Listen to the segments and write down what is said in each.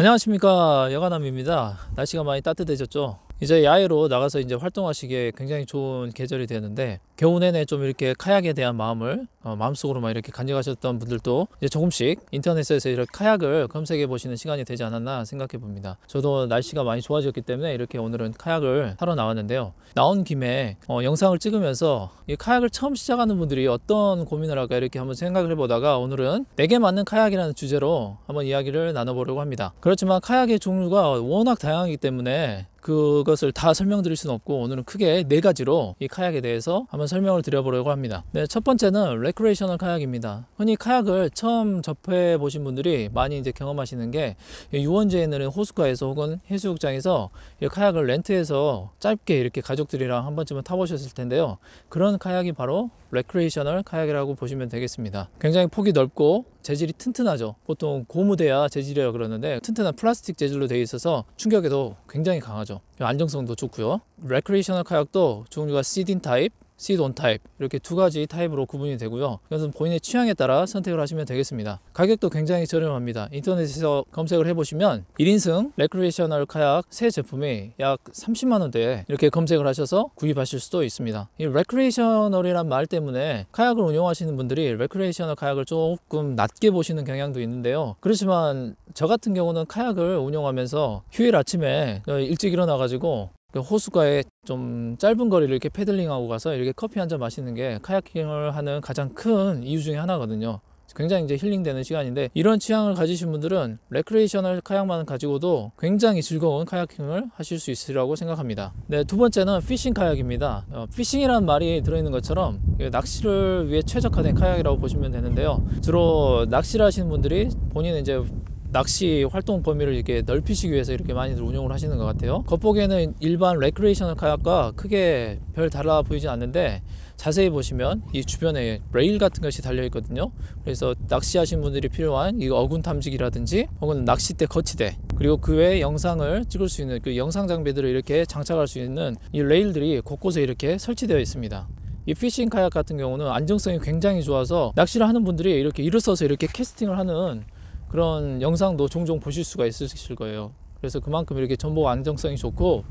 안녕하십니까, 여가남입니다. 날씨가 많이 따뜻해졌죠. 이제 야외로 나가서 이제 활동하시기에 굉장히 좋은 계절이 되는데, 겨우 내내 좀 이렇게 카약에 대한 마음을 마음속으로만 이렇게 간직하셨던 분들도 이제 조금씩 인터넷에서 이렇게 카약을 검색해 보시는 시간이 되지 않았나 생각해 봅니다. 저도 날씨가 많이 좋아졌기 때문에 이렇게 오늘은 카약을 타러 나왔는데요. 나온 김에 영상을 찍으면서 이 카약을 처음 시작하는 분들이 어떤 고민을 할까 이렇게 한번 생각을 해보다가, 오늘은 내게 맞는 카약이라는 주제로 한번 이야기를 나눠보려고 합니다. 그렇지만 카약의 종류가 워낙 다양하기 때문에 그것을 다 설명드릴 수는 없고, 오늘은 크게 4가지로 이 카약에 대해서 한번 설명을 드려보려고 합니다. 네, 첫 번째는 레크레이셔널 카약입니다. 흔히 카약을 처음 접해 보신 분들이 많이 이제 경험하시는 게, 유원지에 있는 호숫가에서 혹은 해수욕장에서 이 카약을 렌트해서 짧게 이렇게 가족들이랑 한 번쯤은 타보셨을 텐데요. 그런 카약이 바로 레크레이셔널 카약이라고 보시면 되겠습니다. 굉장히 폭이 넓고 재질이 튼튼하죠. 보통 고무대야 재질이라고 그러는데, 튼튼한 플라스틱 재질로 되어 있어서 충격에도 굉장히 강하죠. 안정성도 좋고요. 레크레이셔널 카약도 종류가 시드-인 타입, 시드-온 타입, 이렇게 2가지 타입으로 구분이 되고요. 이것은 본인의 취향에 따라 선택을 하시면 되겠습니다. 가격도 굉장히 저렴합니다. 인터넷에서 검색을 해보시면 1인승 레크레이셔널 카약 새 제품이 약 30만원대에 이렇게 검색을 하셔서 구입하실 수도 있습니다. 이 레크레이셔널이란 말 때문에 카약을 운영하시는 분들이 레크레이셔널 카약을 조금 낮게 보시는 경향도 있는데요. 그렇지만 저 같은 경우는 카약을 운영하면서 휴일 아침에 일찍 일어나가지고 호수가에 좀 짧은 거리를 이렇게 패들링하고 가서 이렇게 커피 한 잔 마시는 게 카야킹을 하는 가장 큰 이유 중에 하나거든요. 굉장히 이제 힐링되는 시간인데, 이런 취향을 가지신 분들은 레크레이셔널 카약만 가지고도 굉장히 즐거운 카야킹을 하실 수 있으리라고 생각합니다. 네, 두 번째는 피싱 카약입니다. 피싱이라는 말이 들어있는 것처럼 낚시를 위해 최적화된 카약이라고 보시면 되는데요. 주로 낚시를 하시는 분들이 본인은 이제 낚시 활동 범위를 이렇게 넓히시기 위해서 이렇게 많이들 운영을 하시는 것 같아요. 겉보기에는 일반 레크레이셔널 카약과 크게 별 달라 보이진 않는데, 자세히 보시면 이 주변에 레일 같은 것이 달려 있거든요. 그래서 낚시하신 분들이 필요한 이 어군 탐지기라든지 혹은 낚싯대 거치대, 그리고 그 외에 영상을 찍을 수 있는 그 영상 장비들을 이렇게 장착할 수 있는 이 레일들이 곳곳에 이렇게 설치되어 있습니다. 이 피싱 카약 같은 경우는 안정성이 굉장히 좋아서 낚시를 하는 분들이 이렇게 일어서서 이렇게 캐스팅을 하는 그런 영상도 종종 보실 수가 있으실 거예요. 그래서 그만큼 이렇게 전복 안정성이 좋고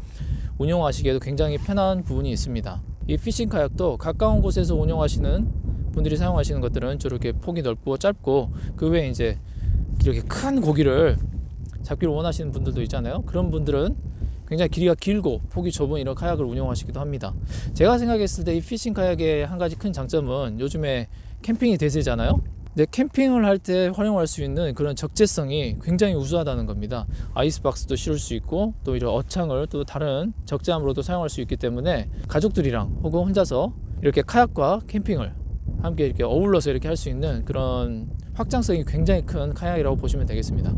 운영하시기에도 굉장히 편한 부분이 있습니다. 이 피싱 카약도 가까운 곳에서 운영하시는 분들이 사용하시는 것들은 저렇게 폭이 넓고 짧고, 그 외에 이제 이렇게 큰 고기를 잡기를 원하시는 분들도 있잖아요. 그런 분들은 굉장히 길이가 길고 폭이 좁은 이런 카약을 운영하시기도 합니다. 제가 생각했을 때 이 피싱 카약의 한 가지 큰 장점은, 요즘에 캠핑이 대세잖아요. 근데 캠핑을 할 때 활용할 수 있는 그런 적재성이 굉장히 우수하다는 겁니다. 아이스박스도 실을 수 있고, 또 이런 어창을 또 다른 적재함으로도 사용할 수 있기 때문에 가족들이랑 혹은 혼자서 이렇게 카약과 캠핑을 함께 이렇게 어울러서 이렇게 할 수 있는 그런 확장성이 굉장히 큰 카약이라고 보시면 되겠습니다.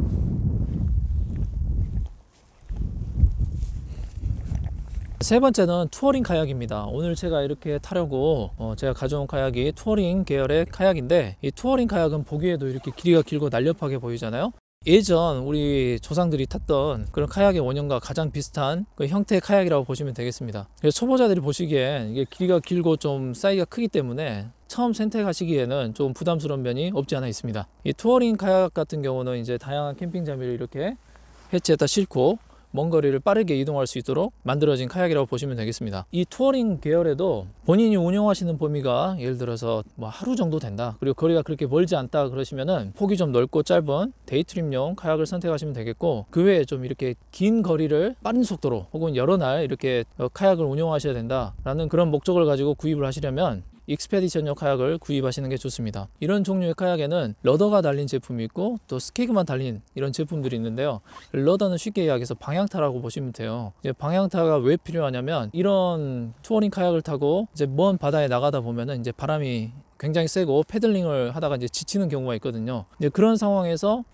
세 번째는 투어링 카약입니다. 오늘 제가 이렇게 타려고 제가 가져온 카약이 투어링 계열의 카약인데, 이 투어링 카약은 보기에도 이렇게 길이가 길고 날렵하게 보이잖아요. 예전 우리 조상들이 탔던 그런 카약의 원형과 가장 비슷한 그 형태의 카약이라고 보시면 되겠습니다. 그래서 초보자들이 보시기엔 이게 길이가 길고 좀 사이즈가 크기 때문에 처음 선택하시기에는 좀 부담스러운 면이 없지 않아 있습니다. 이 투어링 카약 같은 경우는 이제 다양한 캠핑 장비를 이렇게 해치에다 싣고 먼 거리를 빠르게 이동할 수 있도록 만들어진 카약이라고 보시면 되겠습니다. 이 투어링 계열에도 본인이 운영하시는 범위가 예를 들어서 뭐 하루 정도 된다, 그리고 거리가 그렇게 멀지 않다 그러시면은 폭이 좀 넓고 짧은 데이트립용 카약을 선택하시면 되겠고, 그 외에 좀 이렇게 긴 거리를 빠른 속도로 혹은 여러 날 이렇게 카약을 운영하셔야 된다라는 그런 목적을 가지고 구입을 하시려면 익스페디션용 카약을 구입하시는 게 좋습니다. 이런 종류의 카약에는 러더가 달린 제품이 있고, 또 스케이크만 달린 이런 제품들이 있는데요. 러더는 쉽게 이야기해서 방향타라고 보시면 돼요. 이제 방향타가 왜 필요하냐면, 이런 투어링 카약을 타고 이제 먼 바다에 나가다 보면은 이제 바람이 굉장히 세고 패들링을 하다가 이제 지치는 경우가 있거든요. 이제 그런 상황에서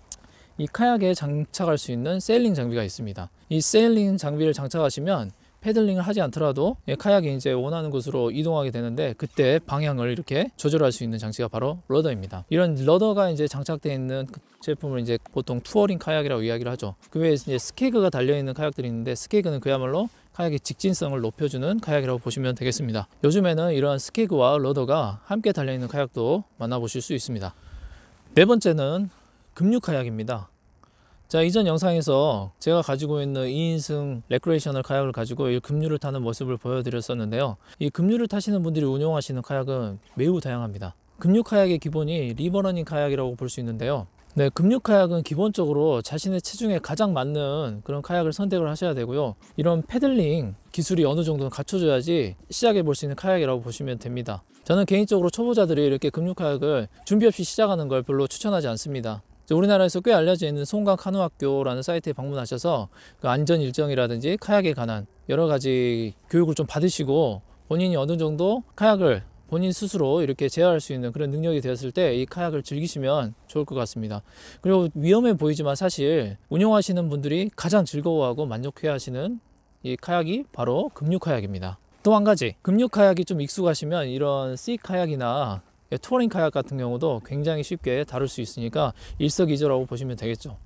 이 카약에 장착할 수 있는 세일링 장비가 있습니다. 이 세일링 장비를 장착하시면 패들링을 하지 않더라도 카약이 이제 원하는 곳으로 이동하게 되는데, 그때 방향을 이렇게 조절할 수 있는 장치가 바로 러더입니다. 이런 러더가 이제 장착되어 있는 제품을 이제 보통 투어링 카약이라고 이야기를 하죠. 그 외에 이제 스케이크가 달려있는 카약들이 있는데, 스케이크는 그야말로 카약의 직진성을 높여주는 카약이라고 보시면 되겠습니다. 요즘에는 이러한 스케이크와 러더가 함께 달려있는 카약도 만나보실 수 있습니다. 네 번째는 급류 카약입니다. 자, 이전 영상에서 제가 가지고 있는 2인승 레크레이셔널 카약을 가지고 이 급류를 타는 모습을 보여드렸었는데요. 이 급류를 타시는 분들이 운용하시는 카약은 매우 다양합니다. 급류 카약의 기본이 리버러닝 카약이라고 볼 수 있는데요. 네, 급류 카약은 기본적으로 자신의 체중에 가장 맞는 그런 카약을 선택을 하셔야 되고요. 이런 패들링 기술이 어느 정도는 갖춰져야지 시작해 볼 수 있는 카약이라고 보시면 됩니다. 저는 개인적으로 초보자들이 이렇게 급류 카약을 준비 없이 시작하는 걸 별로 추천하지 않습니다. 우리나라에서 꽤 알려져 있는 송강 카누학교라는 사이트에 방문하셔서 그 안전 일정이라든지 카약에 관한 여러 가지 교육을 좀 받으시고 본인이 어느 정도 카약을 본인 스스로 이렇게 제어할 수 있는 그런 능력이 되었을 때 이 카약을 즐기시면 좋을 것 같습니다. 그리고 위험해 보이지만 사실 운영하시는 분들이 가장 즐거워하고 만족해 하시는 이 카약이 바로 급류 카약입니다. 또 한 가지, 급류 카약이 좀 익숙하시면 이런 C 카약이나 투어링 카약 같은 경우도 굉장히 쉽게 다룰 수 있으니까 일석이조라고 보시면 되겠죠.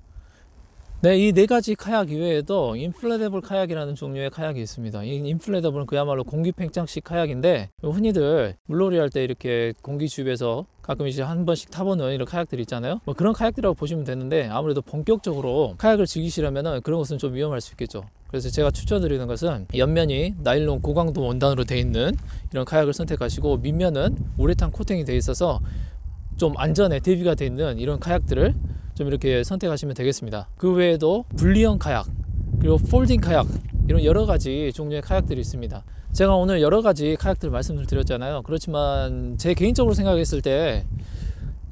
네, 이 네 가지 카약 이외에도 인플레더블 카약이라는 종류의 카약이 있습니다. 이 인플레더블은 그야말로 공기 팽창식 카약인데 흔히들 물놀이 할 때 이렇게 공기 주입에서 가끔 이제 한 번씩 타보는 이런 카약들이 있잖아요. 뭐 그런 카약들이라고 보시면 되는데 아무래도 본격적으로 카약을 즐기시려면 그런 것은 좀 위험할 수 있겠죠. 그래서 제가 추천드리는 것은 옆면이 나일론 고강도 원단으로 되어 있는 이런 카약을 선택하시고 밑면은 우레탄 코팅이 되어 있어서 좀 안전에 대비가 되어 있는 이런 카약들을 좀 이렇게 선택하시면 되겠습니다. 그 외에도 분리형 카약 그리고 폴딩 카약 이런 여러 가지 종류의 카약들이 있습니다. 제가 오늘 여러 가지 카약들 말씀을 드렸잖아요. 그렇지만 제 개인적으로 생각했을 때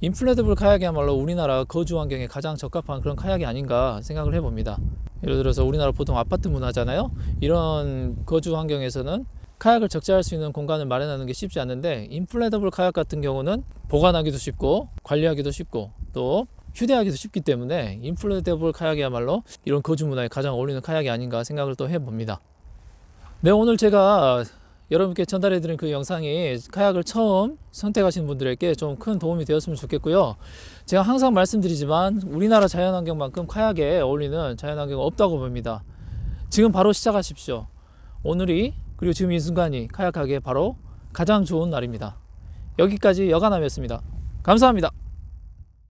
인플레더블 카약이야말로 우리나라 거주 환경에 가장 적합한 그런 카약이 아닌가 생각을 해봅니다. 예를 들어서 우리나라 보통 아파트 문화잖아요. 이런 거주 환경에서는 카약을 적재할 수 있는 공간을 마련하는 게 쉽지 않는데 인플레더블 카약 같은 경우는 보관하기도 쉽고 관리하기도 쉽고 또 휴대하기도 쉽기 때문에 인플레더블 카약이야말로 이런 거주 문화에 가장 어울리는 카약이 아닌가 생각을 또 해봅니다. 네, 오늘 제가 여러분께 전달해드린 그 영상이 카약을 처음 선택하신 분들에게 좀 큰 도움이 되었으면 좋겠고요. 제가 항상 말씀드리지만 우리나라 자연환경만큼 카약에 어울리는 자연환경은 없다고 봅니다. 지금 바로 시작하십시오. 오늘이 그리고 지금 이 순간이 카약하기에 바로 가장 좋은 날입니다. 여기까지 여가남이었습니다. 감사합니다.